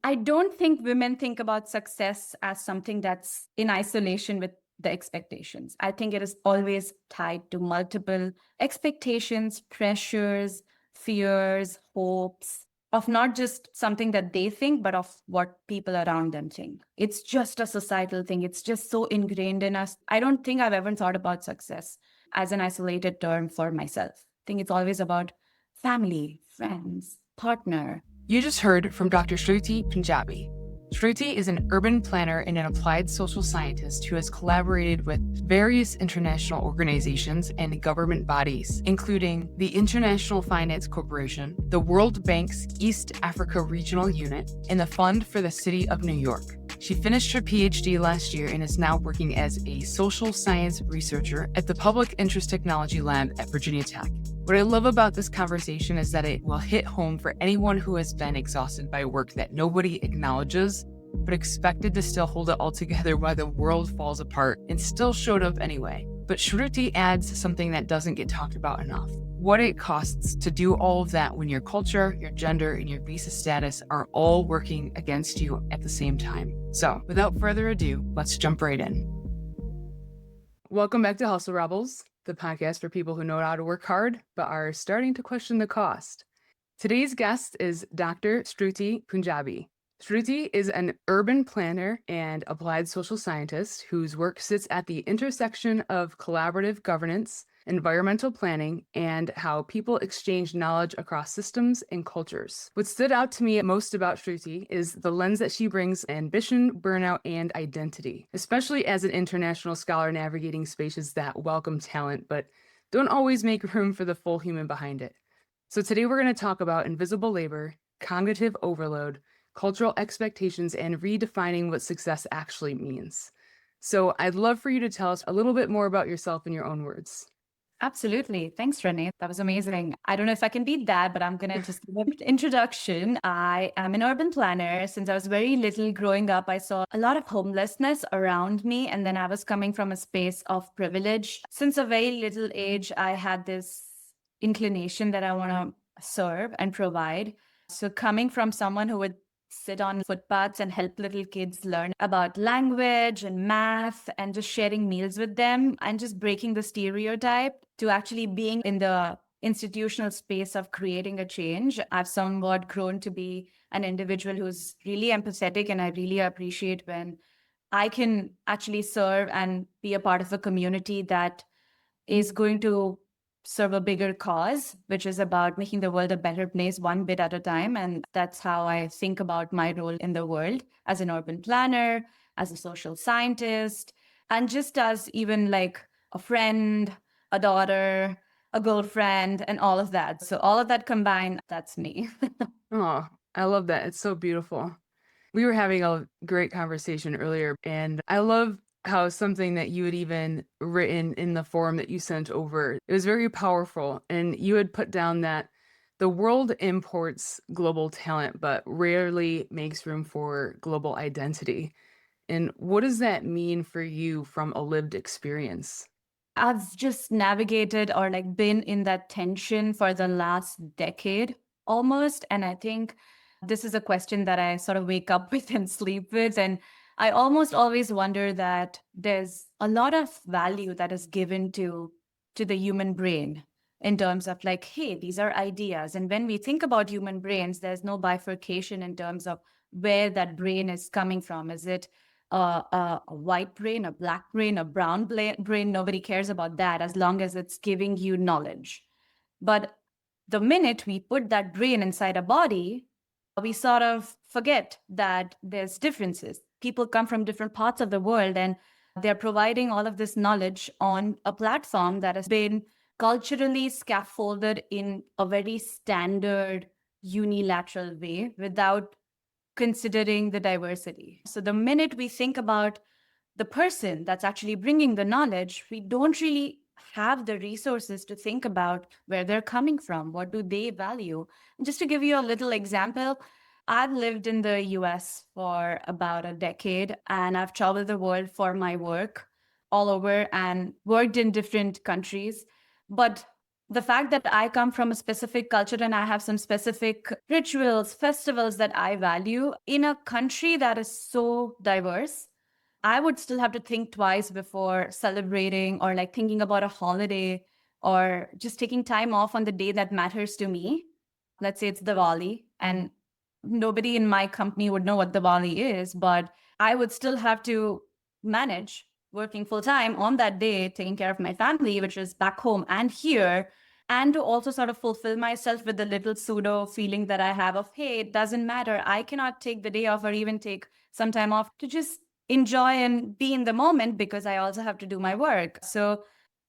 I don't think women think about success as something that's in isolation with the expectations. I think it is always tied to multiple expectations, pressures, fears, hopes of not just something that they think, but of what people around them think. It's just a societal thing. It's just so ingrained in us. I don't think I've ever thought about success as an isolated term for myself. I think it's always about family, friends, partner. You just heard from Dr. Shruti Punjabi. Shruti is an urban planner and an applied social scientist who has collaborated with various international organizations and government bodies, including the International Finance Corporation, the World Bank's East Africa Regional Unit, and the Fund for the City of New York. She finished her PhD last year and is now working as a social science researcher at the Public Interest Technology Lab at Virginia Tech. What I love about this conversation is that it will hit home for anyone who has been exhausted by work that nobody acknowledges, but expected to still hold it all together while the world falls apart and still showed up anyway. But Shruti adds something that doesn't get talked about enough: what it costs to do all of that when your culture, your gender, and your visa status are all working against you at the same time. So without further ado, let's jump right in. Welcome back to Hustle Rebels, the podcast for people who know how to work hard, but are starting to question the cost. Today's guest is Dr. Shruti Punjabi. Shruti is an urban planner and applied social scientist whose work sits at the intersection of collaborative governance, environmental planning, and how people exchange knowledge across systems and cultures. What stood out to me most about Shruti is the lens that she brings: ambition, burnout, and identity, especially as an international scholar navigating spaces that welcome talent but don't always make room for the full human behind it. So today we're going to talk about invisible labor, cognitive overload, cultural expectations, and redefining what success actually means. So I'd love for you to tell us a little bit more about yourself in your own words. Absolutely. Thanks, Renae. That was amazing. I don't know if I can beat that, but I'm going to just give an introduction. I am an urban planner. Since I was very little growing up, I saw a lot of homelessness around me. And then I was coming from a space of privilege. Since a very little age, I had this inclination that I want to serve and provide. So coming from someone who would sit on footpaths and help little kids learn about language and math and just sharing meals with them and just breaking the stereotype to actually being in the institutional space of creating a change, I've somewhat grown to be an individual who's really empathetic, and I really appreciate when I can actually serve and be a part of a community that is going to serve a bigger cause, which is about making the world a better place one bit at a time. And that's how I think about my role in the world as an urban planner, as a social scientist, and just as even like a friend, a daughter, a girlfriend, and all of that. So all of that combined, that's me. Oh, I love that. It's so beautiful. We were having a great conversation earlier, and I love how something that you had even written in the form that you sent over, it was very powerful. And you had put down that the world imports global talent, but rarely makes room for global identity. And what does that mean for you from a lived experience? I've just navigated or like been in that tension for the last decade almost. And I think this is a question that I sort of wake up with and sleep with. And I almost always wonder that there's a lot of value that is given to the human brain in terms of like, hey, these are ideas. And when we think about human brains, there's no bifurcation in terms of where that brain is coming from. Is it a white brain, a black brain, a brown brain? Nobody cares about that as long as it's giving you knowledge. But the minute we put that brain inside a body, we sort of forget that there's differences. People come from different parts of the world, and they're providing all of this knowledge on a platform that has been culturally scaffolded in a very standard unilateral way without considering the diversity. So the minute we think about the person that's actually bringing the knowledge, we don't really have the resources to think about where they're coming from. What do they value? Just to give you a little example, I've lived in the US for about a decade, and I've traveled the world for my work all over and worked in different countries. But The fact that I come from a specific culture and I have some specific rituals, festivals that I value in a country that is so diverse, I would still have to think twice before celebrating or like thinking about a holiday or just taking time off on the day that matters to me. Let's say it's Diwali, and nobody in my company would know what Diwali is, but I would still have to manage working full time on that day, taking care of my family, which is back home and here, and to also sort of fulfill myself with the little pseudo feeling that I have of, hey, it doesn't matter. I cannot take the day off or even take some time off to just enjoy and be in the moment because I also have to do my work. So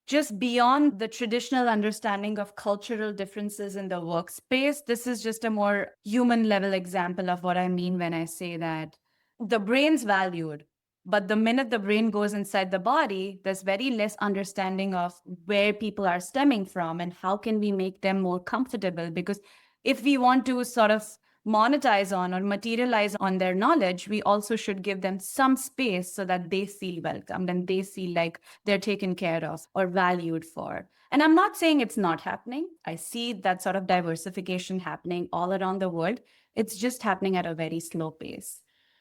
just beyond the traditional understanding of cultural differences in the workspace, this is just a more human level example of what I mean when I say that the brain's valued, but the minute the brain goes inside the body, there's very less understanding of where people are stemming from and how can we make them more comfortable. Because if we want to sort of monetize on or materialize on their knowledge, we also should give them some space so that they feel welcomed and they feel like they're taken care of or valued for. And I'm not saying it's not happening. I see that sort of diversification happening all around the world. It's just happening at a very slow pace.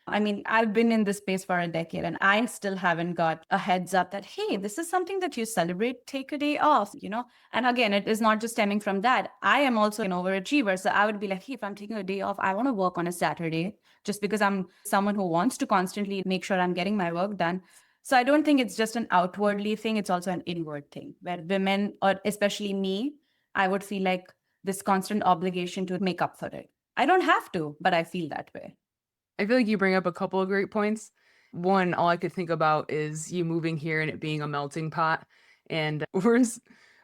I mean, I've been in this space for a decade and I still haven't got a heads up that, hey, this is something that you celebrate, take a day off, you know? And again, it is not just stemming from that. I am also an overachiever. So I would be like, hey, if I'm taking a day off, I want to work on a Saturday just because I'm someone who wants to constantly make sure I'm getting my work done. So I don't think it's just an outwardly thing, it's also an inward thing where women, or especially me, I would feel like this constant obligation to make up for it. I don't have to, but I feel that way. I feel like you bring up a couple of great points. One, all I could think about is you moving here and it being a melting pot. And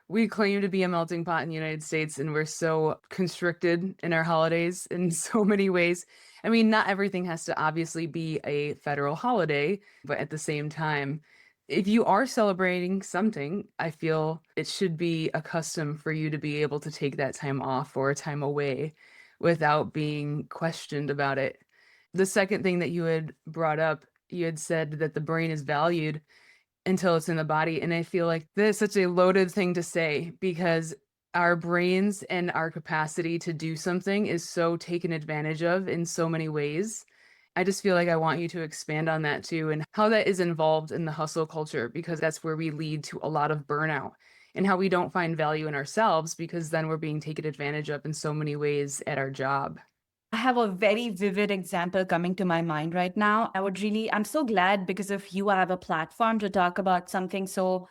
we claim to be a melting pot in the United States, and we're so constricted in our holidays in so many ways. I mean, not everything has to obviously be a federal holiday, but at the same time, if you are celebrating something, I feel it should be a custom for you to be able to take that time off or a time away without being questioned about it. The second thing that you had brought up, you had said that the brain is valued until it's in the body. And I feel like this is such a loaded thing to say because our brains and our capacity to do something is so taken advantage of in so many ways. I just feel like I want you to expand on that too and how that is involved in the hustle culture, because that's where we lead to a lot of burnout and how we don't find value in ourselves because then we're being taken advantage of in so many ways at our job. I have a very vivid example coming to my mind right now. I'm so glad because of you, I have a platform to talk about something so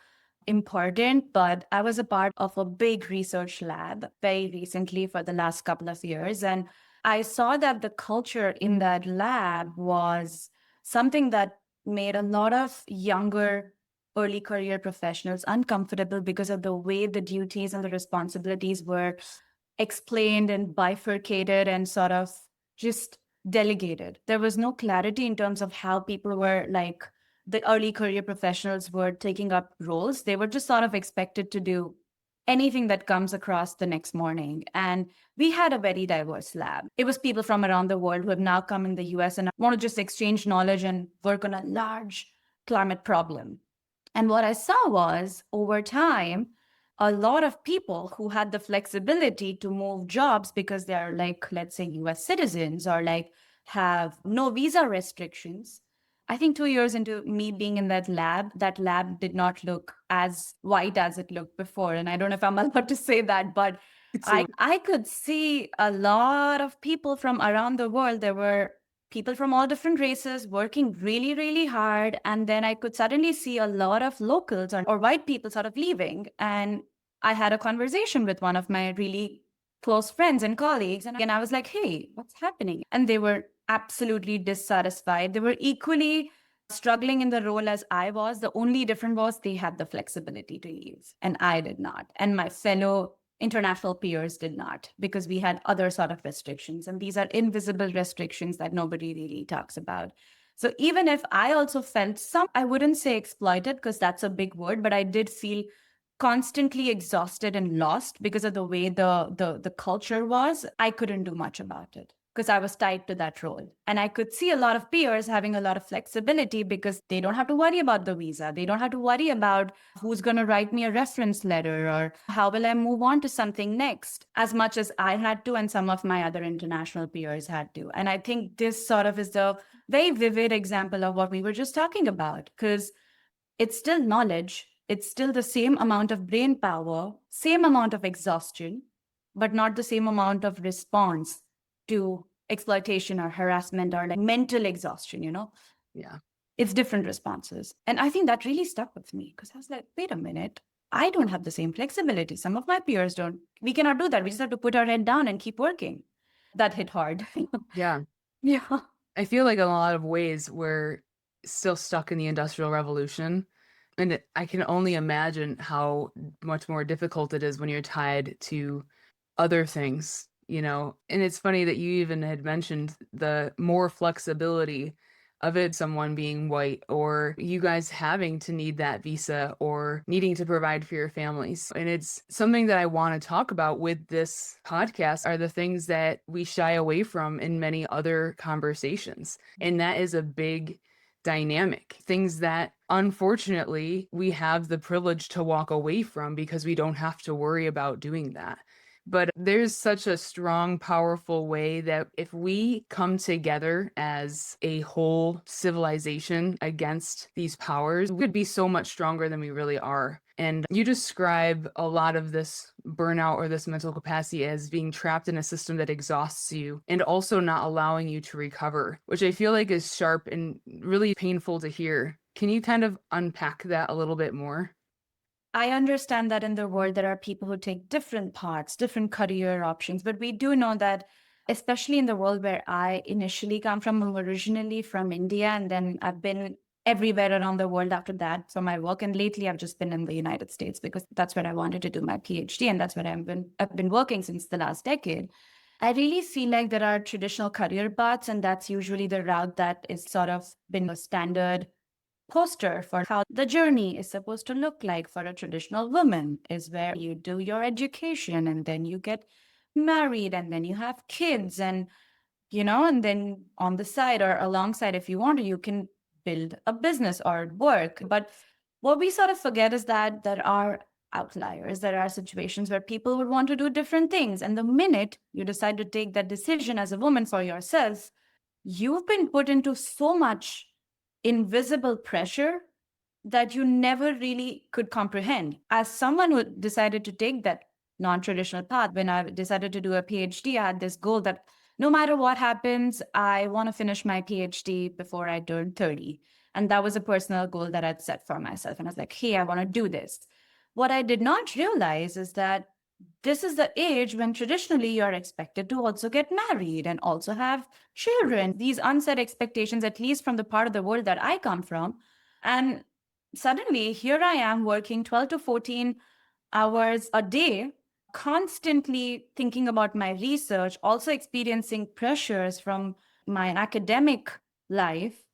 important. But I was a part of a big research lab very recently for the last couple of years. And I saw that the culture in that lab was something that made a lot of younger early career professionals uncomfortable because of the way the duties and the responsibilities were explained and bifurcated and sort of just delegated. There was no clarity in terms of how people were like the early career professionals were taking up roles. They were just sort of expected to do anything that comes across the next morning. And we had a very diverse lab. It was people from around the world who have now come in the US and want to just exchange knowledge and work on a large climate problem. And what I saw was over time, a lot of people who had the flexibility to move jobs because they're like, let's say, US citizens or like have no visa restrictions. I think 2 years into me being in that lab did not look as white as it looked before. And I don't know if I'm allowed to say that, but It's I could see a lot of people from around the world. There were people from all different races working really, really hard. And then I could suddenly see a lot of locals or white people sort of leaving. And I had a conversation with one of my really close friends and colleagues. And I was like, hey, what's happening? And they were absolutely dissatisfied. They were equally struggling in the role as I was. The only difference was they had the flexibility to leave, and I did not. And my fellow international peers did not because we had other sort of restrictions. And these are invisible restrictions that nobody really talks about. So even if I also felt some, I wouldn't say exploited because that's a big word, but I did feel constantly exhausted and lost because of the way the culture was. I couldn't do much about it. because I was tied to that role. And I could see a lot of peers having a lot of flexibility because they don't have to worry about the visa. They don't have to worry about who's going to write me a reference letter or how will I move on to something next, as much as I had to and some of my other international peers had to. And I think this sort of is the very vivid example of what we were just talking about, because it's still knowledge. It's still the same amount of brain power, same amount of exhaustion, but not the same amount of response to exploitation or harassment or like mental exhaustion, Yeah. It's different responses. And I think that really stuck with me because I was like, wait a minute, I don't have the same flexibility. Some of my peers don't. We cannot do that. We just have to put our head down and keep working. That hit hard. Yeah. Yeah. I feel like in a lot of ways we're still stuck in the Industrial Revolution. And I can only imagine how much more difficult it is when you're tied to other things, And it's funny that you even had mentioned the more flexibility of it, someone being white or you guys having to need that visa or needing to provide for your families. And it's something that I want to talk about with this podcast are the things that we shy away from in many other conversations. And that is a big dynamic, things that unfortunately we have the privilege to walk away from because we don't have to worry about doing that. But there's such a strong, powerful way that if we come together as a whole civilization against these powers, we could be so much stronger than we really are. And you describe a lot of this burnout or this mental capacity as being trapped in a system that exhausts you and also not allowing you to recover, which I feel like is sharp and really painful to hear. Can you kind of unpack that a little bit more? I understand that in the world, there are people who take different paths, different career options, but we do know that, especially in the world where I initially come from, I'm originally from India, and then I've been everywhere around the world after that for my work. And lately, I've just been in the United States because that's where I wanted to do my PhD, and that's where I've been working since the last decade. I really feel like there are traditional career paths, and that's usually the route that is sort of been a standard poster for how the journey is supposed to look like for a traditional woman is where you do your education and then you get married and then you have kids and and then on the side or alongside if you want to you can build a business or work. But what we sort of forget is that there are outliers. There are situations where people would want to do different things, and the minute you decide to take that decision as a woman for yourself, you've been put into so much invisible pressure that you never really could comprehend. As someone who decided to take that non-traditional path, when I decided to do a PhD, I had this goal that no matter what happens, I want to finish my PhD before I turn 30. And that was a personal goal that I'd set for myself. And I was like, hey, I want to do this. What I did not realize is that this is the age when traditionally you're expected to also get married and also have children. These unsaid expectations, at least from the part of the world that I come from. And suddenly here I am working 12 to 14 hours a day, constantly thinking about my research, also experiencing pressures from my academic life,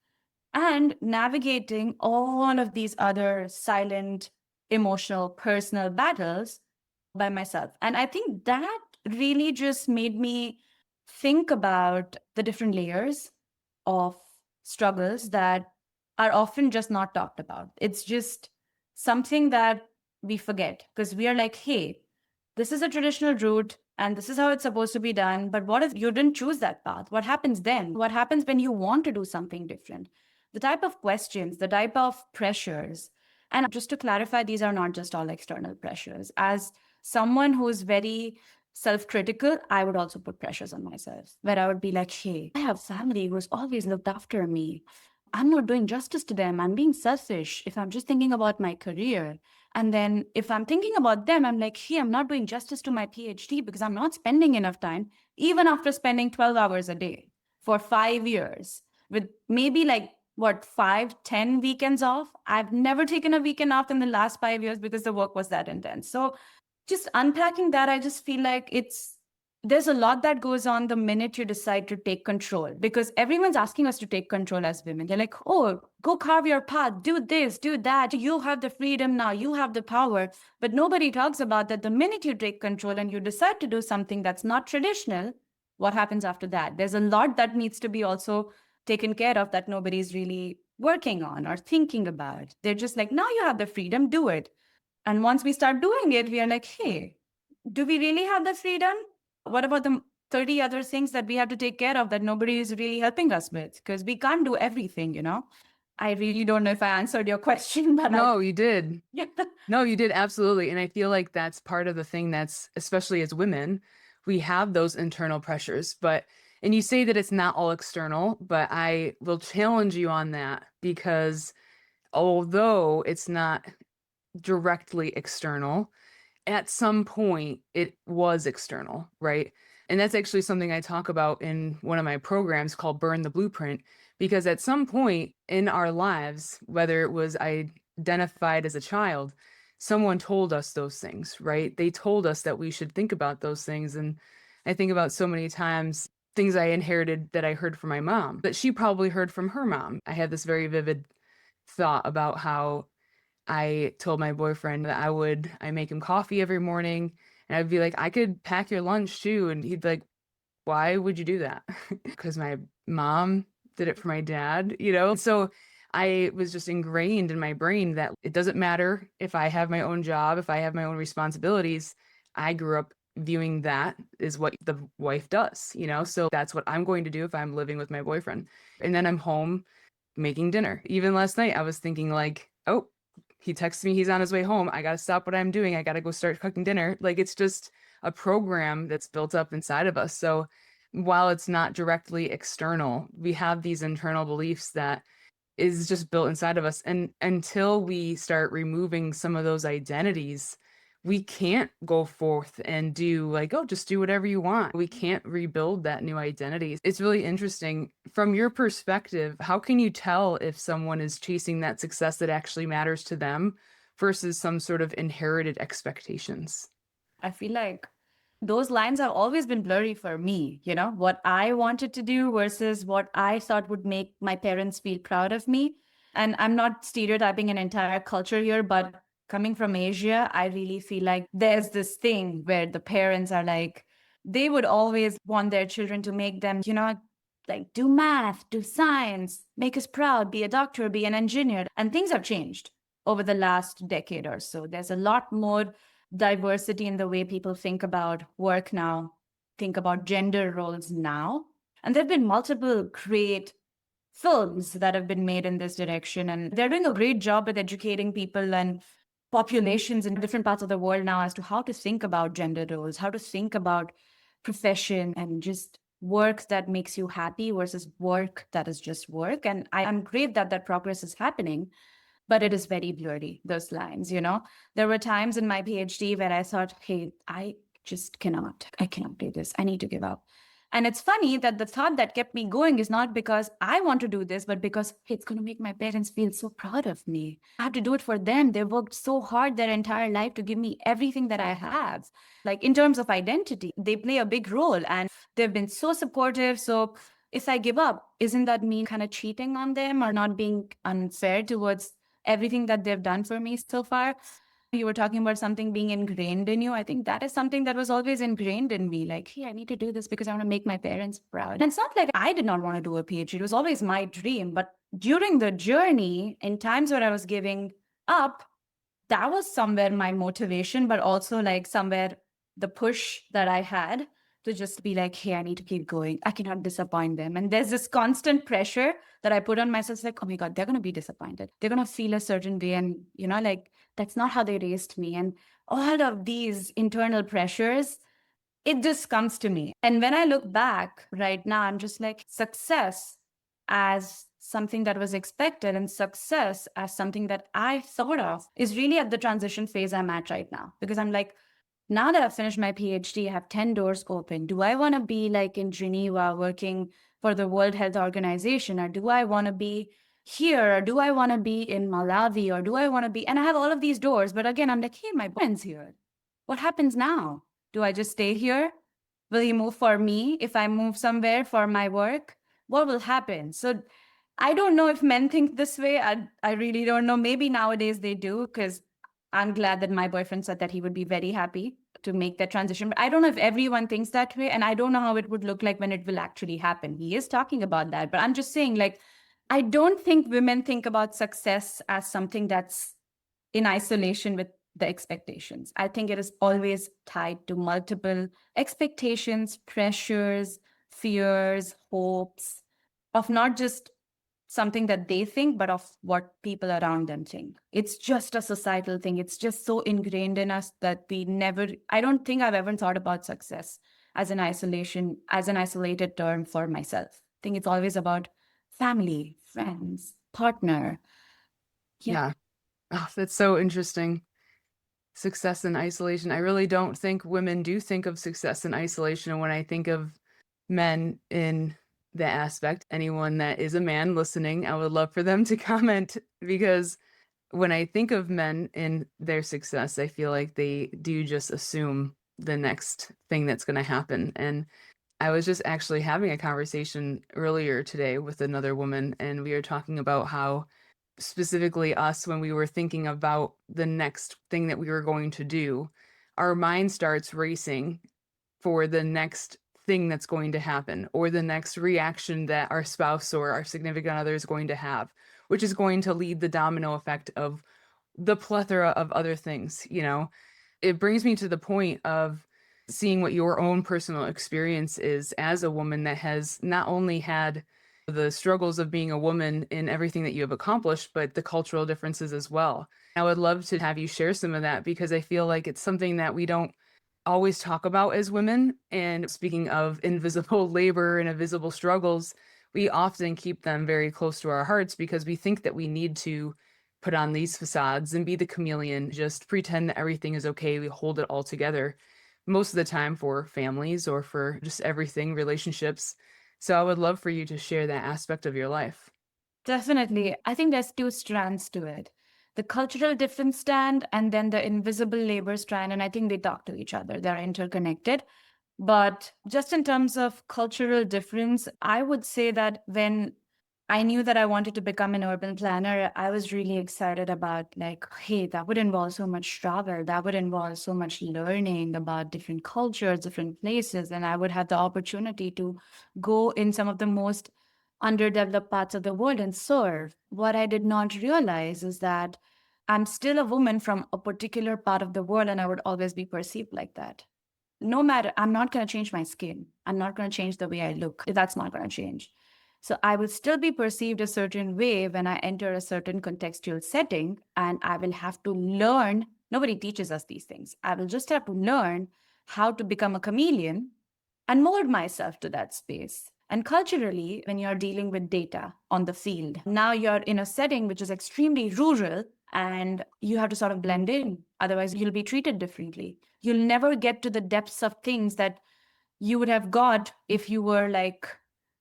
and navigating all of these other silent, emotional, personal battles by myself. And I think that really just made me think about the different layers of struggles that are often just not talked about. It's just something that we forget because we are like, hey, this is a traditional route and this is how it's supposed to be done. But what if you didn't choose that path? What happens then? What happens when you want to do something different? The type of questions, the type of pressures. And just to clarify, these are not just all external pressures. As someone who's very self-critical, I would also put pressures on myself where I would be like, hey, I have family who's always looked after me. I'm not doing justice to them. I'm being selfish if I'm just thinking about my career. And then if I'm thinking about them, I'm like, hey, I'm not doing justice to my PhD because I'm not spending enough time, even after spending 12 hours a day for 5 years with maybe like what, 5, 10 weekends off. I've never taken a weekend off in the last 5 years because the work was that intense. So just unpacking that, I just feel like there's a lot that goes on the minute you decide to take control, because everyone's asking us to take control as women. They're like, oh, go carve your path, do this, do that. You have the freedom now, you have the power. But nobody talks about that the minute you take control and you decide to do something that's not traditional, What happens after that? There's a lot that needs to be also taken care of that nobody's really working on or thinking about. They're just like, now you have the freedom, do it. And once we start doing it, we are like, hey, do we really have the freedom? What about the 30 other things that we have to take care of that nobody is really helping us with? Because we can't do everything, you know? I really don't know if I answered your question, but No, you did. yeah. No, you did absolutely. And I feel like that's part of the thing that's, especially as women, we have those internal pressures. And you say that it's not all external, but I will challenge you on that because although it's not directly external, at some point it was external, right? And that's actually something I talk about in one of my programs called Burn the Blueprint, because at some point in our lives, whether it was identified as a child, someone told us those things, right? They told us that we should think about those things. And I think about so many times things I inherited that I heard from my mom, that she probably heard from her mom. I had this very vivid thought about how I told my boyfriend that I make him coffee every morning and I'd be like, I could pack your lunch too. And he'd be like, why would you do that? Because my mom did it for my dad, you know? So I was just ingrained in my brain that it doesn't matter if I have my own job, if I have my own responsibilities. I grew up viewing that is what the wife does, you know? So that's what I'm going to do if I'm living with my boyfriend. And then I'm home making dinner. Even last night, I was thinking like, oh, he texts me he's on his way home. I got to stop what I'm doing. I got to go start cooking dinner. Like it's just a program that's built up inside of us. So while it's not directly external, we have these internal beliefs that is just built inside of us. And until we start removing some of those identities, we can't go forth and do like, oh, just do whatever you want. We can't rebuild that new identity. It's really interesting. From your perspective, how can you tell if someone is chasing that success that actually matters to them versus some sort of inherited expectations? I feel like those lines have always been blurry for me, you know, what I wanted to do versus what I thought would make my parents feel proud of me. And I'm not stereotyping an entire culture here, but coming from Asia, I really feel like there's this thing where the parents are like, they would always want their children to make them, you know, like do math, do science, make us proud, be a doctor, be an engineer. And things have changed over the last decade or so. There's a lot more diversity in the way people think about work now, think about gender roles now. And there have been multiple great films that have been made in this direction. And they're doing a great job with educating people and populations in different parts of the world now as to how to think about gender roles, how to think about profession and just work that makes you happy versus work that is just work. And I'm great that that progress is happening, but it is very blurry, those lines, you know? There were times in my PhD where I thought, hey, I cannot do this. I need to give up. And it's funny that the thought that kept me going is not because I want to do this, but because hey, it's going to make my parents feel so proud of me. I have to do it for them. They worked so hard their entire life to give me everything that I have. Like in terms of identity, they play a big role and they've been so supportive. So if I give up, isn't that me kind of cheating on them or not being unfair towards everything that they've done for me so far? You were talking about something being ingrained in you. I think that is something that was always ingrained in me. Like, hey, I need to do this because I want to make my parents proud. And it's not like I did not want to do a PhD. It was always my dream. But during the journey, in times where I was giving up, that was somewhere my motivation, but also like somewhere the push that I had to just be like, hey, I need to keep going. I cannot disappoint them. And there's this constant pressure that I put on myself, like, oh my God, they're going to be disappointed. They're going to feel a certain way. And, you know, like, that's not how they raised me. And all of these internal pressures, it just comes to me. And when I look back right now, I'm just like, success as something that was expected and success as something that I thought of is really at the transition phase I'm at right now. Because I'm like, now that I've finished my PhD, I have 10 doors open. Do I want to be like in Geneva working for the World Health Organization? Or do I want to be here? Or do I want to be in Malawi? Or do I want to be, and I have all of these doors, but again, I'm like, hey, my boyfriend's here. What happens now? Do I just stay here? Will he move for me if I move somewhere for my work? What will happen? So I don't know if men think this way. I really don't know. Maybe nowadays they do, because I'm glad that my boyfriend said that he would be very happy to make that transition. But I don't know if everyone thinks that way. And I don't know how it would look like when it will actually happen. He is talking about that. But I'm just saying, like, I don't think women think about success as something that's in isolation with the expectations. I think it is always tied to multiple expectations, pressures, fears, hopes of not just something that they think, but of what people around them think. It's just a societal thing. It's just so ingrained in us that we never, I don't think I've ever thought about success as as an isolated term for myself. I think it's always about family, friends, partner. Yeah. Yeah. Oh, that's so interesting. Success in isolation. I really don't think women do think of success in isolation. And when I think of men in that aspect, anyone that is a man listening, I would love for them to comment, because when I think of men in their success, I feel like they do just assume the next thing that's going to happen. And I was just actually having a conversation earlier today with another woman, and we were talking about how, specifically us, when we were thinking about the next thing that we were going to do, our mind starts racing for the next thing that's going to happen, or the next reaction that our spouse or our significant other is going to have, which is going to lead the domino effect of the plethora of other things. It brings me to the point of seeing what your own personal experience is as a woman that has not only had the struggles of being a woman in everything that you have accomplished, but the cultural differences as well. I would love to have you share some of that, because I feel like it's something that we don't always talk about as women. And speaking of invisible labor and invisible struggles, we often keep them very close to our hearts because we think that we need to put on these facades and be the chameleon, just pretend that everything is okay. We hold it all together most of the time for families or for just everything, relationships. So I would love for you to share that aspect of your life. Definitely. I think there's two strands to it. The cultural difference strand and then the invisible labor strand. And I think they talk to each other. They're interconnected. But just in terms of cultural difference, I would say that when I knew that I wanted to become an urban planner, I was really excited about, like, hey, that would involve so much travel. That would involve so much learning about different cultures, different places. And I would have the opportunity to go in some of the most underdeveloped parts of the world and serve. What I did not realize is that I'm still a woman from a particular part of the world, and I would always be perceived like that. No matter, I'm not going to change my skin. I'm not going to change the way I look. That's not going to change. So I will still be perceived a certain way when I enter a certain contextual setting, and I will have to learn. Nobody teaches us these things. I will just have to learn how to become a chameleon and mold myself to that space. And culturally, when you're dealing with data on the field, now you're in a setting which is extremely rural and you have to sort of blend in. Otherwise, you'll be treated differently. You'll never get to the depths of things that you would have got if you were like,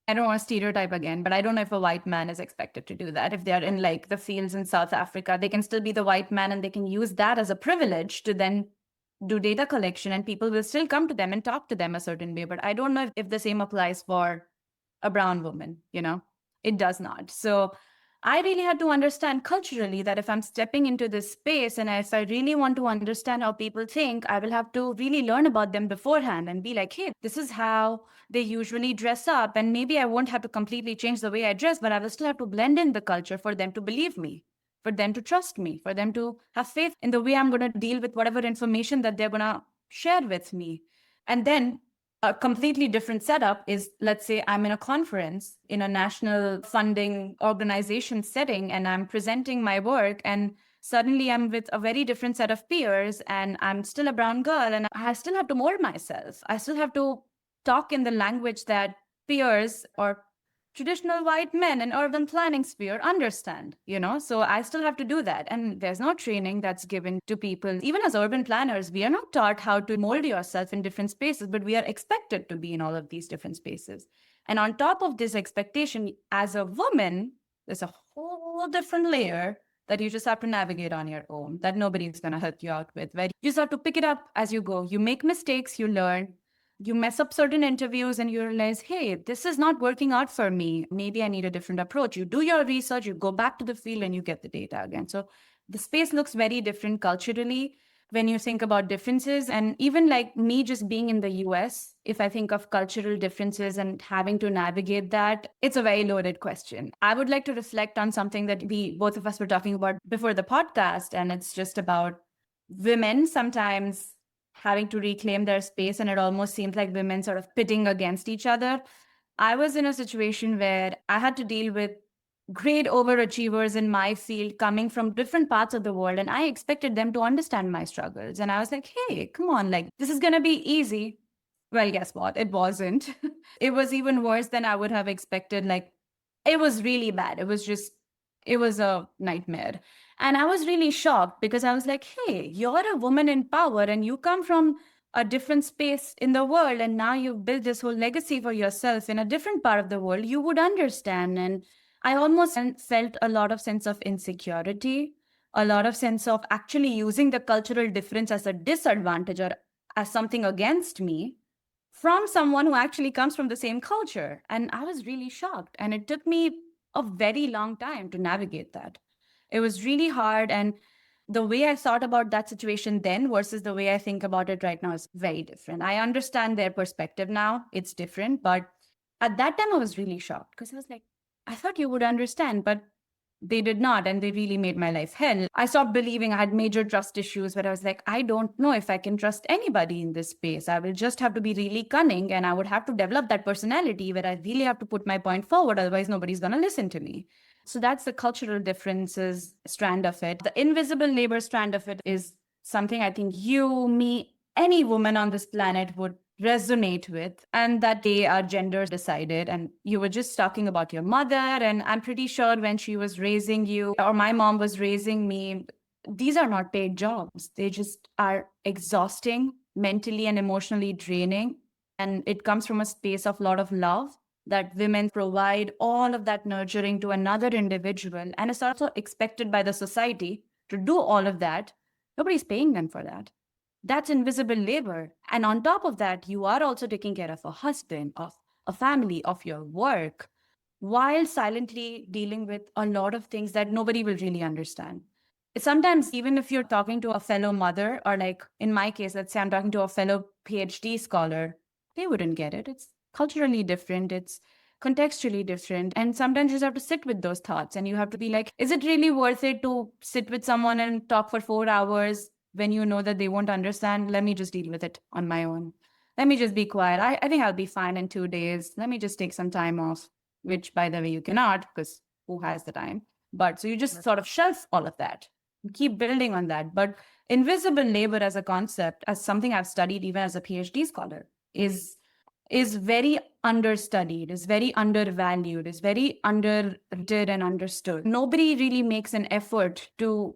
I don't want to stereotype again, but I don't know if a white man is expected to do that. If they're in like the fields in South Africa, they can still be the white man and they can use that as a privilege to then do data collection, and people will still come to them and talk to them a certain way. But I don't know if the same applies for a brown woman, it does not. So I really had to understand culturally that if I'm stepping into this space and if I really want to understand how people think, I will have to really learn about them beforehand and be like, hey, this is how they usually dress up. And maybe I won't have to completely change the way I dress, but I will still have to blend in the culture for them to believe me, for them to trust me, for them to have faith in the way I'm going to deal with whatever information that they're going to share with me. And then a completely different setup is, let's say I'm in a conference in a national funding organization setting and I'm presenting my work, and suddenly I'm with a very different set of peers and I'm still a brown girl and I still have to mold myself. I still have to talk in the language that peers or traditional white men in urban planning sphere understand, so I still have to do that. And there's no training that's given to people. Even as urban planners, we are not taught how to mold yourself in different spaces, but we are expected to be in all of these different spaces. And on top of this expectation, as a woman, there's a whole different layer that you just have to navigate on your own, that nobody's going to help you out with, where you just have to pick it up as you go. You make mistakes, you learn. You mess up certain interviews and you realize, hey, this is not working out for me. Maybe I need a different approach. You do your research, you go back to the field and you get the data again. So the space looks very different culturally. when you think about differences. And even like me just being in the US, if I think of cultural differences and having to navigate that, it's a very loaded question. I would like to reflect on something that we both of us were talking about before the podcast, and it's just about women sometimes having to reclaim their space, and it almost seems like women sort of pitting against each other. I was in a situation where I had to deal with great overachievers in my field coming from different parts of the world, and I expected them to understand my struggles. And I was like, hey, come on, like, this is going to be easy. Well, guess what? It wasn't. It was even worse than I would have expected. Like, it was really bad. It was a nightmare. And I was really shocked because I was like, hey, you're a woman in power and you come from a different space in the world. And now you've built this whole legacy for yourself in a different part of the world. You would understand. And I almost felt a lot of sense of insecurity, a lot of sense of actually using the cultural difference as a disadvantage or as something against me from someone who actually comes from the same culture. And I was really shocked. And it took me a very long time to navigate that. It was really hard. And the way I thought about that situation then versus the way I think about it right now is very different. I understand their perspective now, it's different. But at that time, I was really shocked because I was like, I thought you would understand, but they did not, and they really made my life hell. I stopped believing. I had major trust issues where I was like, I don't know if I can trust anybody in this space. I will just have to be really cunning, and I would have to develop that personality where I really have to put my point forward. Otherwise, nobody's going to listen to me. So that's the cultural differences strand of it. The invisible labor strand of it is something I think you, me, any woman on this planet would resonate with, and that they are gender decided. And you were just talking about your mother, and I'm pretty sure when she was raising you or my mom was raising me, these are not paid jobs. They just are exhausting, mentally and emotionally draining. And it comes from a space of a lot of love that women provide all of that nurturing to another individual. And it's also expected by the society to do all of that. Nobody's paying them for that. That's invisible labor. And on top of that, you are also taking care of a husband, of a family, of your work, while silently dealing with a lot of things that nobody will really understand. Sometimes, even if you're talking to a fellow mother, or like in my case, let's say I'm talking to a fellow PhD scholar, they wouldn't get it. It's culturally different, it's contextually different. And sometimes you just have to sit with those thoughts and you have to be like, is it really worth it to sit with someone and talk for 4 hours when you know that they won't understand? Let me just deal with it on my own. Let me just be quiet. I think I'll be fine in 2 days. Let me just take some time off, which, by the way, you cannot because who has the time? But so you just sort of shelf all of that, keep building on that. But invisible labor as a concept, as something I've studied even as a PhD scholar, is very understudied, is very undervalued, is very underrated and understood. Nobody really makes an effort to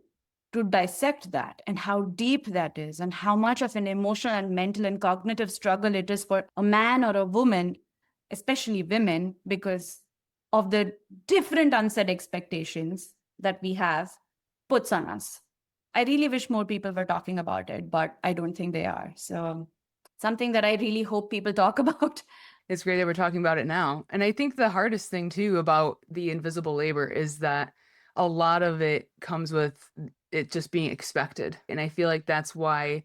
dissect that and how deep that is and how much of an emotional and mental and cognitive struggle it is for a man or a woman, especially women, because of the different unsaid expectations that we have puts on us. I really wish more people were talking about it, but I don't think they are. So something that I really hope people talk about. It's great that we're talking about it now. And I think the hardest thing too about the invisible labor is that a lot of it comes with it just being expected. And I feel like that's why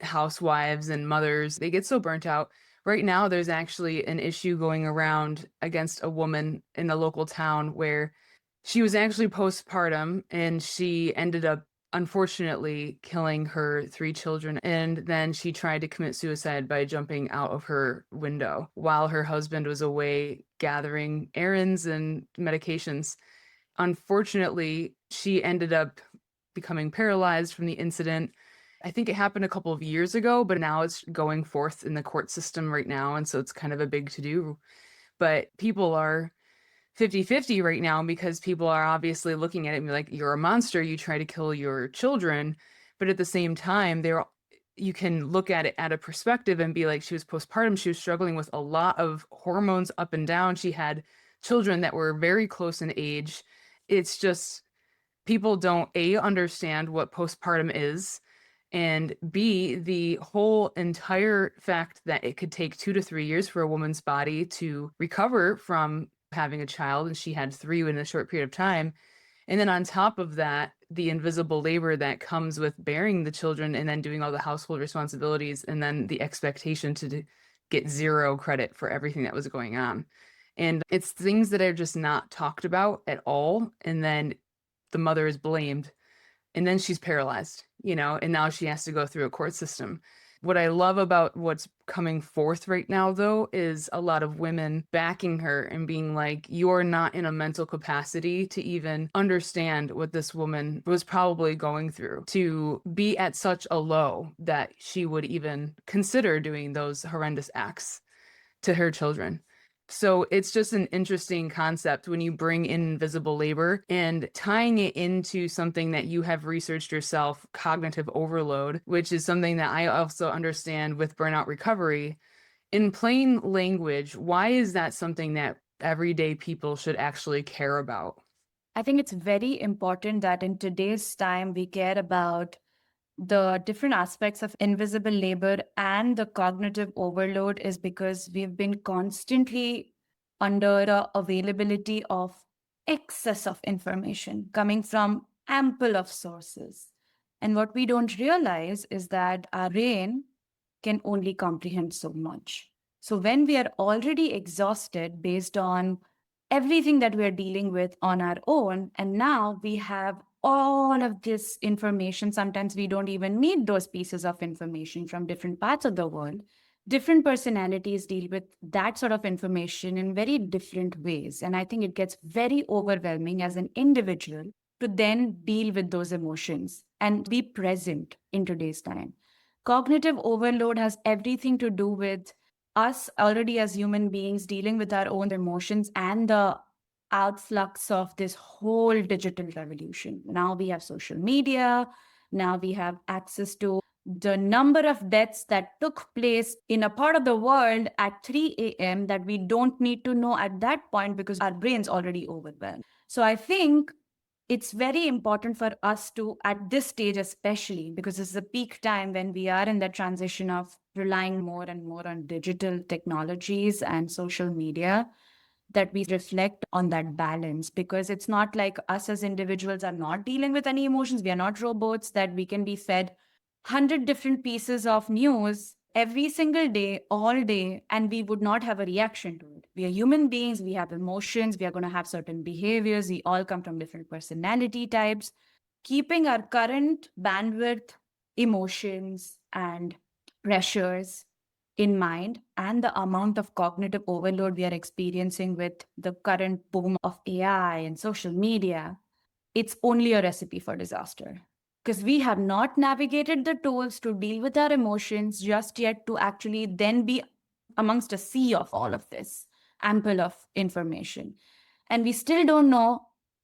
housewives and mothers, they get so burnt out. Right now, there's actually an issue going around against a woman in a local town where she was actually postpartum and she ended up unfortunately killing her 3 children. And then she tried to commit suicide by jumping out of her window while her husband was away gathering errands and medications. Unfortunately, she ended up becoming paralyzed from the incident. I think it happened a couple of years ago, but now it's going forth in the court system right now. And so it's kind of a big to do. But people are 50-50 right now because people are obviously looking at it and be like, you're a monster, you try to kill your children. But at the same time, you can look at it at a perspective and be like, she was postpartum, she was struggling with a lot of hormones up and down. She had children that were very close in age. It's just people don't understand what postpartum is, and B, the whole entire fact that it could take 2 to 3 years for a woman's body to recover from having a child, and she had 3 in a short period of time. And then on top of that, the invisible labor that comes with bearing the children and then doing all the household responsibilities and then the expectation to get zero credit for everything that was going on. And it's things that are just not talked about at all. And then the mother is blamed and then she's paralyzed, and now she has to go through a court system. What I love about what's coming forth right now, though, is a lot of women backing her and being like, you're not in a mental capacity to even understand what this woman was probably going through, to be at such a low that she would even consider doing those horrendous acts to her children. So it's just an interesting concept when you bring in invisible labor and tying it into something that you have researched yourself, cognitive overload, which is something that I also understand with burnout recovery. In plain language, why is that something that everyday people should actually care about? I think it's very important that in today's time, we care about the different aspects of invisible labor and the cognitive overload is because we've been constantly under the availability of excess of information coming from ample of sources. And what we don't realize is that our brain can only comprehend so much. So when we are already exhausted based on everything that we're dealing with on our own, and now we have all of this information, sometimes we don't even need those pieces of information from different parts of the world. Different personalities deal with that sort of information in very different ways. And I think it gets very overwhelming as an individual to then deal with those emotions and be present in today's time. Cognitive overload has everything to do with us already as human beings dealing with our own emotions and the outflux of this whole digital revolution. Now we have social media. Now we have access to the number of deaths that took place in a part of the world at 3 a.m. that we don't need to know at that point because our brain's already overwhelmed. So I think it's very important for us to, at this stage especially, because this is a peak time when we are in the transition of relying more and more on digital technologies and social media, that we reflect on that balance, because it's not like us as individuals are not dealing with any emotions. We are not robots that we can be fed 100 different pieces of news every single day, all day, and we would not have a reaction to it. We are human beings, we have emotions, we are going to have certain behaviors, we all come from different personality types. Keeping our current bandwidth, emotions, and pressures in mind, and the amount of cognitive overload we are experiencing with the current boom of AI and social media, it's only a recipe for disaster. Because we have not navigated the tools to deal with our emotions just yet to actually then be amongst a sea of all of this, ample of information. And we still don't know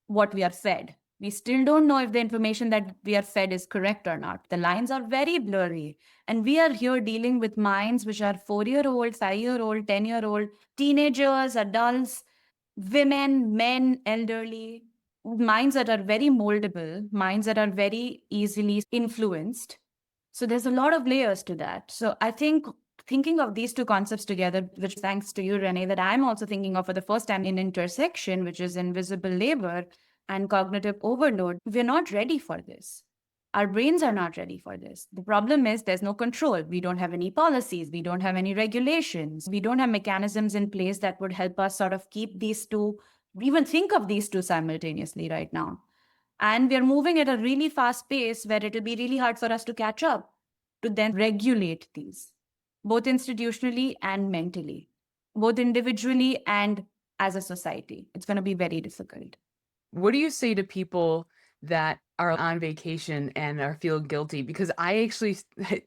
what we are fed. We still don't know if the information that we are fed is correct or not. The lines are very blurry. And we are here dealing with minds which are 4-year-old, 5-year-old, 10-year-old, teenagers, adults, women, men, elderly, minds that are very moldable, minds that are very easily influenced. So there's a lot of layers to that. So I think thinking of these two concepts together, which thanks to you, Renae, that I'm also thinking of for the first time in intersection, which is invisible labor and cognitive overload, we're not ready for this. Our brains are not ready for this. The problem is there's no control. We don't have any policies. We don't have any regulations. We don't have mechanisms in place that would help us sort of keep these two, even think of these two simultaneously right now. And we're moving at a really fast pace where it'll be really hard for us to catch up, to then regulate these, both institutionally and mentally, both individually and as a society. It's going to be very difficult. What do you say to people that are on vacation and are feel guilty? Because I actually,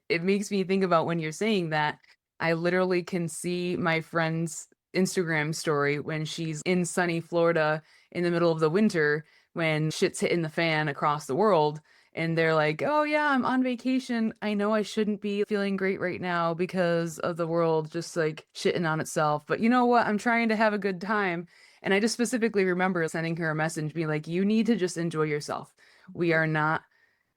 it makes me think about when you're saying that, I literally can see my friend's Instagram story when she's in sunny Florida in the middle of the winter when shit's hitting the fan across the world. And they're like, oh, yeah, I'm on vacation. I know I shouldn't be feeling great right now because of the world just like shitting on itself. But you know what? I'm trying to have a good time. And I just specifically remember sending her a message being like, you need to just enjoy yourself. We are not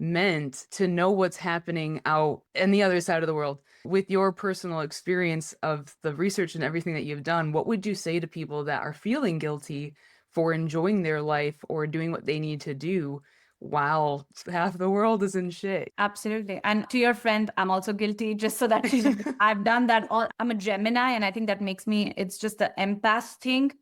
meant to know what's happening out in the other side of the world. With your personal experience of the research and everything that you've done, what would you say to people that are feeling guilty for enjoying their life or doing what they need to do Wow, half the world is in shit. Absolutely. And to your friend, I'm also guilty, just so that you know. I've done that all. I'm a Gemini, and I think that makes me, it's just the empath thing.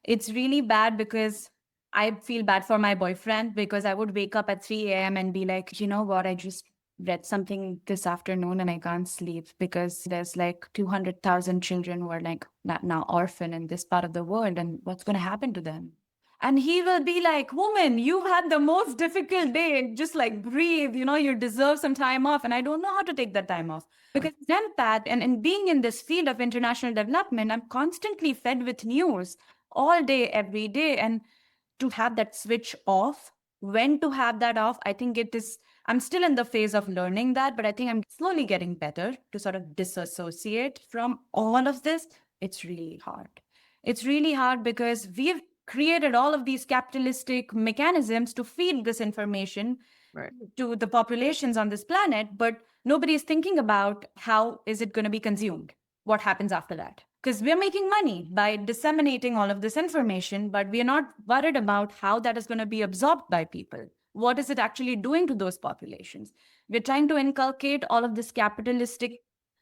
It's really bad because I feel bad for my boyfriend because I would wake up at 3 a.m. and be like, you know what? I just read something this afternoon and I can't sleep because there's like 200,000 children who are like now orphan in this part of the world. And what's going to happen to them? And he will be like, woman, you had the most difficult day. Just like breathe, you deserve some time off. And I don't know how to take that time off because empath and being in this field of international development, I'm constantly fed with news all day, every day. And to have that switch off, when to have that off, I think it is, I'm still in the phase of learning that, but I think I'm slowly getting better to sort of disassociate from all of this. It's really hard. It's really hard because we've created all of these capitalistic mechanisms to feed this information Right. to the populations on this planet, but nobody is thinking about how is it going to be consumed? What happens after that? Because we're making money by disseminating all of this information, but we're not worried about how that is going to be absorbed by people. What is it actually doing to those populations? We're trying to inculcate all of this capitalistic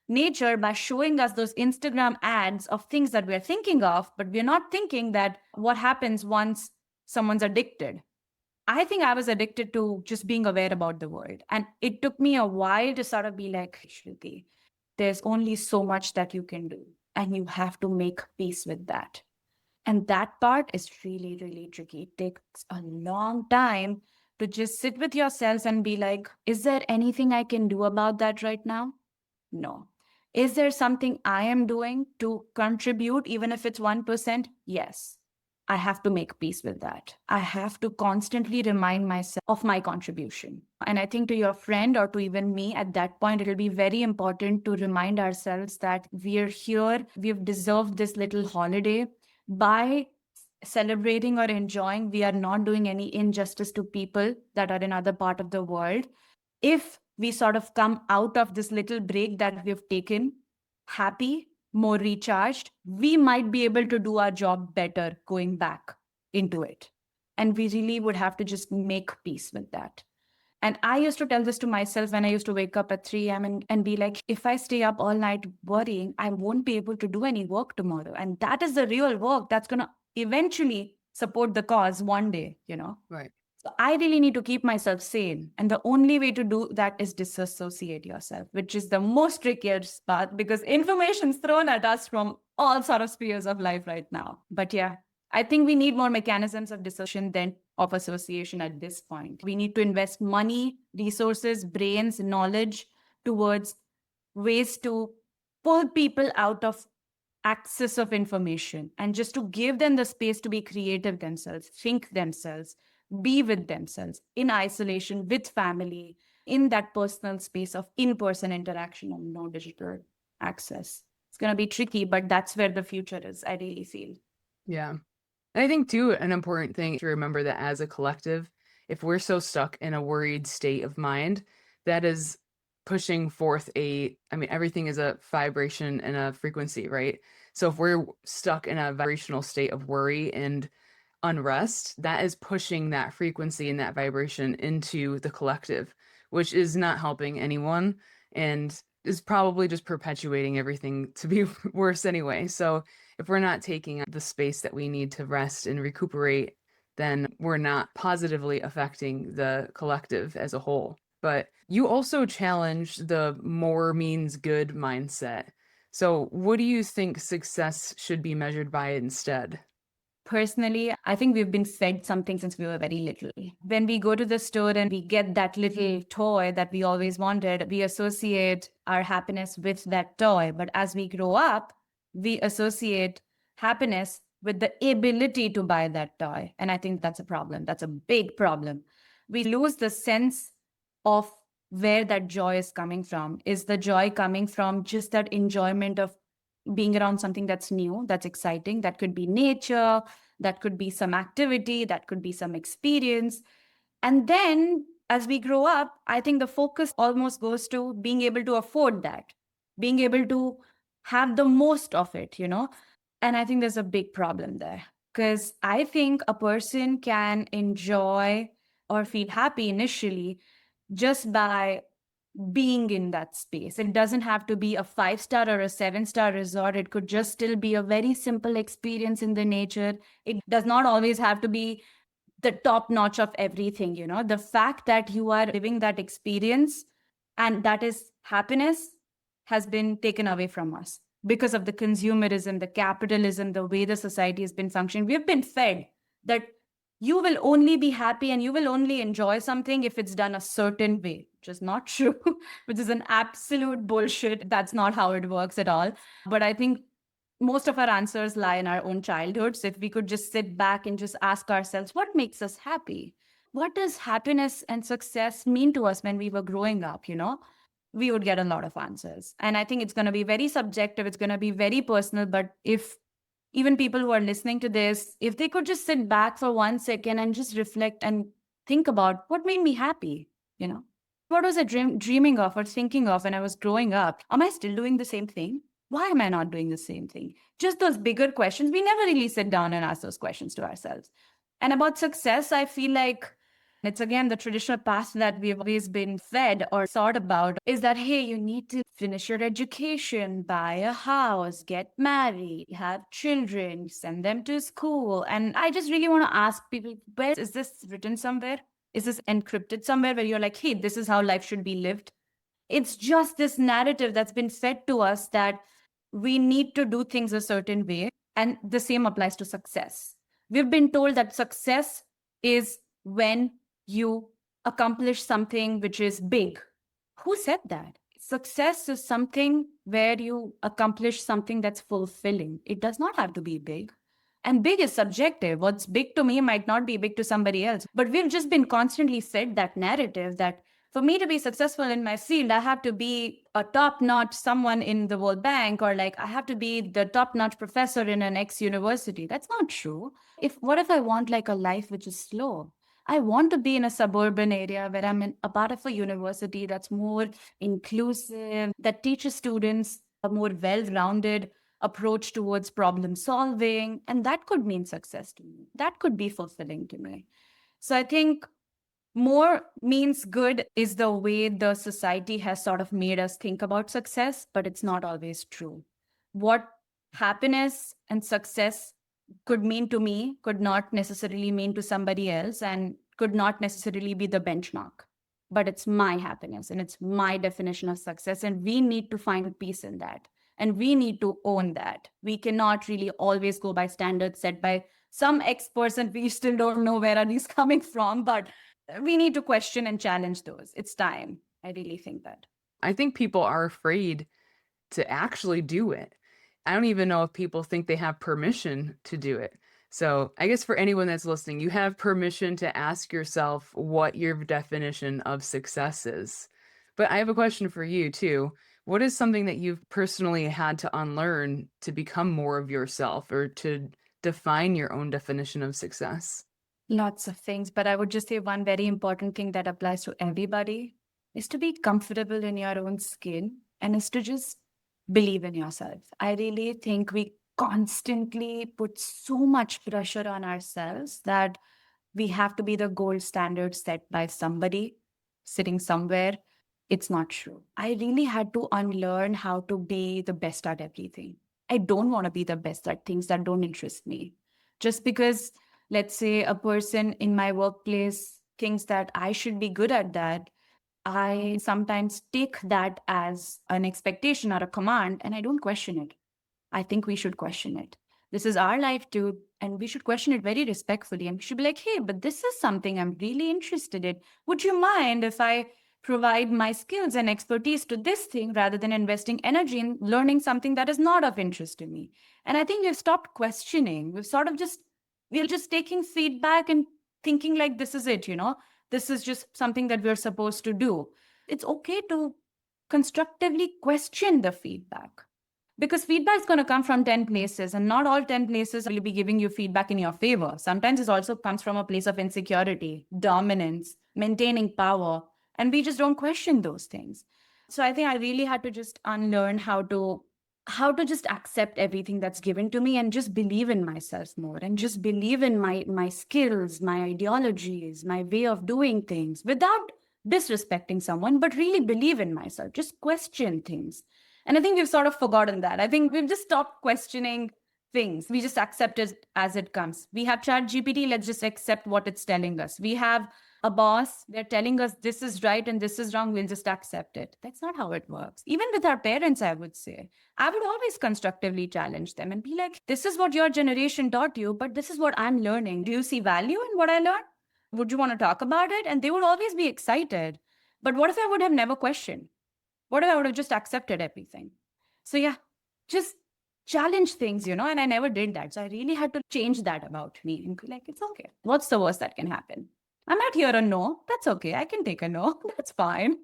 nature by showing us those Instagram ads of things that we're thinking of, but we're not thinking that what happens once someone's addicted. I think I was addicted to just being aware about the world. And it took me a while to sort of be like, Shruti, there's only so much that you can do. And you have to make peace with that. And that part is really, really tricky. It takes a long time to just sit with yourself and be like, is there anything I can do about that right now? No. Is there something I am doing to contribute, even if it's 1%? Yes. I have to make peace with that. I have to constantly remind myself of my contribution. And I think to your friend or to even me at that point, it'll be very important to remind ourselves that we're here, we've deserved this little holiday. By celebrating or enjoying, we are not doing any injustice to people that are in other part of the world. If we sort of come out of this little break that we've taken happy, more recharged, we might be able to do our job better going back into it. And we really would have to just make peace with that. And I used to tell this to myself when I used to wake up at 3 a.m. And be like, if I stay up all night worrying, I won't be able to do any work tomorrow. And that is the real work that's going to eventually support the cause one day. Right. So I really need to keep myself sane. And the only way to do that is disassociate yourself, which is the most trickiest part because information is thrown at us from all sort of spheres of life right now. But yeah, I think we need more mechanisms of dissociation than of association at this point. We need to invest money, resources, brains, knowledge towards ways to pull people out of access of information and just to give them the space to be creative themselves, think themselves, be with themselves in isolation with family, in that personal space of in-person interaction and no digital access. It's going to be tricky, but that's where the future is, I really feel. Yeah. And I think, too, an important thing to remember that as a collective, if we're so stuck in a worried state of mind, that is pushing forth everything is a vibration and a frequency, right? So if we're stuck in a vibrational state of worry and unrest, that is pushing that frequency and that vibration into the collective, which is not helping anyone and is probably just perpetuating everything to be worse anyway. So if we're not taking the space that we need to rest and recuperate, then we're not positively affecting the collective as a whole. But you also challenge the more means good mindset. So what do you think success should be measured by instead? Personally, I think we've been fed something since we were very little. When we go to the store and we get that little toy that we always wanted, we associate our happiness with that toy. But as we grow up, we associate happiness with the ability to buy that toy. And I think that's a problem. That's a big problem. We lose the sense of where that joy is coming from. Is the joy coming from just that enjoyment of being around something that's new, that's exciting? That could be nature, that could be some activity, that could be some experience. And then as we grow up, I think the focus almost goes to being able to afford that, being able to have the most of it. And I think there's a big problem there because I think a person can enjoy or feel happy initially just by being in that space. It doesn't have to be a 5-star or a 7-star resort. It could just still be a very simple experience in the nature. It does not always have to be the top notch of everything. The fact that you are living that experience and that is happiness has been taken away from us because of the consumerism, the capitalism, the way the society has been functioning. We've been fed that you will only be happy and you will only enjoy something if it's done a certain way, which is not true, which is an absolute bullshit. That's not how it works at all. But I think most of our answers lie in our own childhoods. If we could just sit back and just ask ourselves, what makes us happy? What does happiness and success mean to us when we were growing up? We would get a lot of answers. And I think it's going to be very subjective, it's going to be very personal. But if even people who are listening to this, if they could just sit back for 1 second and just reflect and think about what made me happy, you know, what was I dreaming of or thinking of when I was growing up? Am I still doing the same thing? Why am I not doing the same thing? Just those bigger questions. We never really sit down and ask those questions to ourselves. And about success, I feel like it's again the traditional path that we've always been fed or thought about is that, hey, you need to finish your education, buy a house, get married, have children, send them to school. And I just really want to ask people, where is this written somewhere? Is this encrypted somewhere where you're like, hey, this is how life should be lived? It's just this narrative that's been fed to us that we need to do things a certain way. And the same applies to success. We've been told that success is when you accomplish something which is big. Who said that? Success is something where you accomplish something that's fulfilling. It does not have to be big. And big is subjective. What's big to me might not be big to somebody else. But we've just been constantly fed that narrative that for me to be successful in my field, I have to be a top-notch someone in the World Bank, or like I have to be the top-notch professor in an X university. That's not true. What if I want like a life which is slow? I want to be in a suburban area where I'm a part of a university that's more inclusive, that teaches students a more well-rounded approach towards problem solving. And that could mean success to me. That could be fulfilling to me. So I think more means good is the way the society has sort of made us think about success, but it's not always true. What happiness and success could mean to me could not necessarily mean to somebody else and could not necessarily be the benchmark. But it's my happiness and it's my definition of success. And we need to find peace in that. And we need to own that. We cannot really always go by standards set by some experts, and we still don't know where are these coming from. But we need to question and challenge those. It's time. I really think that. I think people are afraid to actually do it. I don't even know if people think they have permission to do it. So I guess for anyone that's listening, you have permission to ask yourself what your definition of success is. But I have a question for you too. What is something that you've personally had to unlearn to become more of yourself or to define your own definition of success? Lots of things, but I would just say one very important thing that applies to everybody is to be comfortable in your own skin and is to just believe in yourself. I really think we constantly put so much pressure on ourselves that we have to be the gold standard set by somebody sitting somewhere. It's not true. I really had to unlearn how to be the best at everything. I don't want to be the best at things that don't interest me. Just because, let's say, a person in my workplace thinks that I should be good at that, I sometimes take that as an expectation or a command and I don't question it. I think we should question it. This is our life too, and we should question it very respectfully. And we should be like, hey, but this is something I'm really interested in. Would you mind if I provide my skills and expertise to this thing rather than investing energy in learning something that is not of interest to me? And I think we've stopped questioning. We're just taking feedback and thinking like this is it, this is just something that we're supposed to do. It's okay to constructively question the feedback. Because feedback is going to come from 10 places, and not all 10 places will be giving you feedback in your favor. Sometimes it also comes from a place of insecurity, dominance, maintaining power, and we just don't question those things. So I think I really had to just unlearn how to how to just accept everything that's given to me and just believe in myself more and just believe in my skills, my ideologies, my way of doing things without disrespecting someone, but really believe in myself, just question things. And I think we've sort of forgotten that. I think we've just stopped questioning things. We just accept it as it comes. We have chat GPT, let's just accept what it's telling us. We have a boss, they're telling us this is right and this is wrong, we'll just accept it. That's not how it works. Even with our parents, I would say, I would always constructively challenge them and be like, this is what your generation taught you, but this is what I'm learning. Do you see value in what I learned? Would you want to talk about it? And they would always be excited. But what if I would have never questioned? What if I would have just accepted everything? So, yeah, just challenge things, and I never did that. So, I really had to change that about me and be like, it's okay. What's the worst that can happen? I'm not here a no. That's okay. I can take a no. That's fine.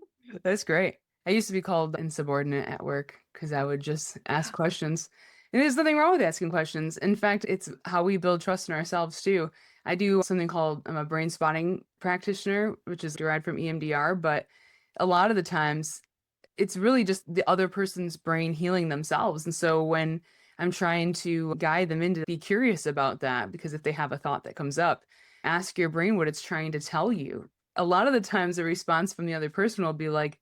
That's great. I used to be called insubordinate at work because I would just ask questions. And there's nothing wrong with asking questions. In fact, it's how we build trust in ourselves too. I do something called I'm a brain spotting practitioner, which is derived from EMDR, but a lot of the times it's really just the other person's brain healing themselves. And so when I'm trying to guide them into be curious about that, because if they have a thought that comes up, ask your brain what it's trying to tell you. A lot of the times the response from the other person will be like,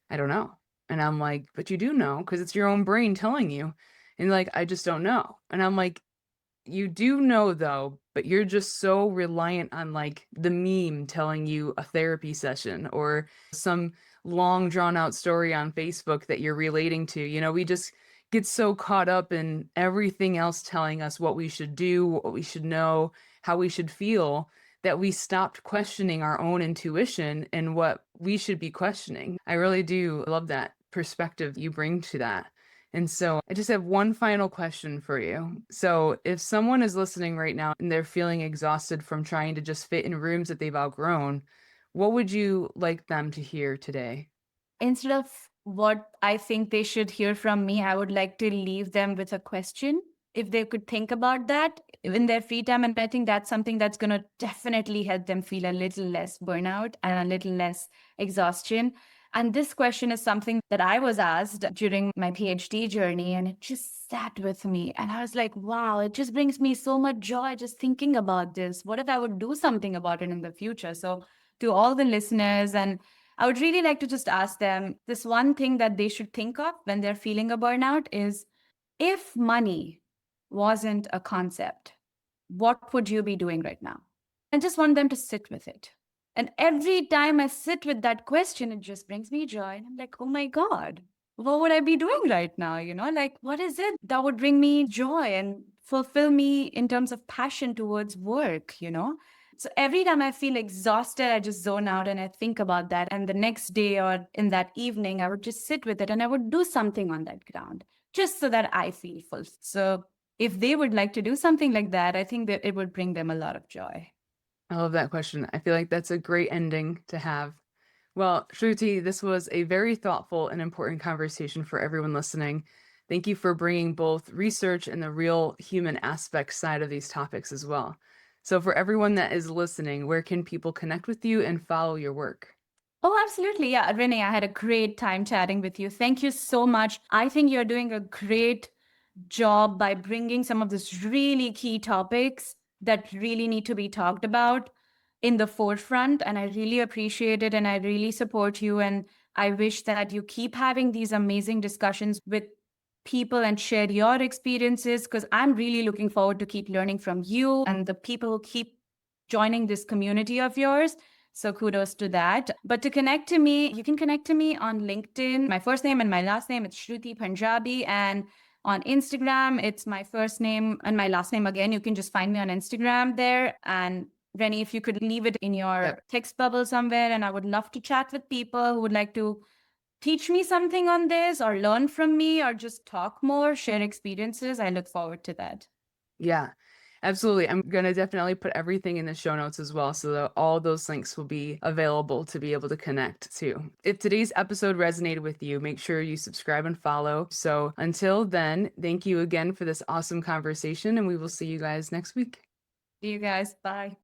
I don't know. And I'm like, but you do know because it's your own brain telling you. And like, I just don't know. And I'm like, you do know though, but you're just so reliant on like the meme telling you a therapy session or some long drawn out story on Facebook that you're relating to. We just get so caught up in everything else telling us what we should do, what we should know, how we should feel, that we stopped questioning our own intuition and what we should be questioning. I really do love that perspective you bring to that. And so I just have one final question for you. So if someone is listening right now and they're feeling exhausted from trying to just fit in rooms that they've outgrown, what would you like them to hear today? Instead of what I think they should hear from me, I would like to leave them with a question. If they could think about that in their free time, and I think that's something that's going to definitely help them feel a little less burnout and a little less exhaustion. And this question is something that I was asked during my PhD journey, and it just sat with me. And I was like, wow, it just brings me so much joy just thinking about this. What if I would do something about it in the future? So, to all the listeners, and I would really like to just ask them this one thing that they should think of when they're feeling a burnout is, if money wasn't a concept, what would you be doing right now? I just want them to sit with it. And every time I sit with that question, it just brings me joy. And I'm like, oh my God, what would I be doing right now? Like, what is it that would bring me joy and fulfill me in terms of passion towards work? So every time I feel exhausted, I just zone out and I think about that. And the next day or in that evening, I would just sit with it and I would do something on that ground just so that I feel full. So if they would like to do something like that, I think that it would bring them a lot of joy. I love that question. I feel like that's a great ending to have. Well, Shruti, this was a very thoughtful and important conversation for everyone listening. Thank you for bringing both research and the real human aspect side of these topics as well. So, for everyone that is listening, where can people connect with you and follow your work? Oh, absolutely. Yeah. Renae, I had a great time chatting with you. Thank you so much. I think you're doing a great job by bringing some of these really key topics that really need to be talked about in the forefront. And I really appreciate it. And I really support you. And I wish that you keep having these amazing discussions with people and share your experiences, because I'm really looking forward to keep learning from you and the people who keep joining this community of yours. So kudos to that. But to connect to me, you can connect to me on LinkedIn. My first name and my last name, it's Shruti Punjabi. And on Instagram, it's my first name and my last name again. You can just find me on Instagram there. And Rennie, if you could leave it in your text bubble somewhere, and I would love to chat with people who would like to teach me something on this or learn from me or just talk more, share experiences. I look forward to that. Yeah, absolutely. I'm going to definitely put everything in the show notes as well so that all those links will be available to be able to connect to. If today's episode resonated with you, make sure you subscribe and follow. So until then, thank you again for this awesome conversation, and we will see you guys next week. See you guys. Bye.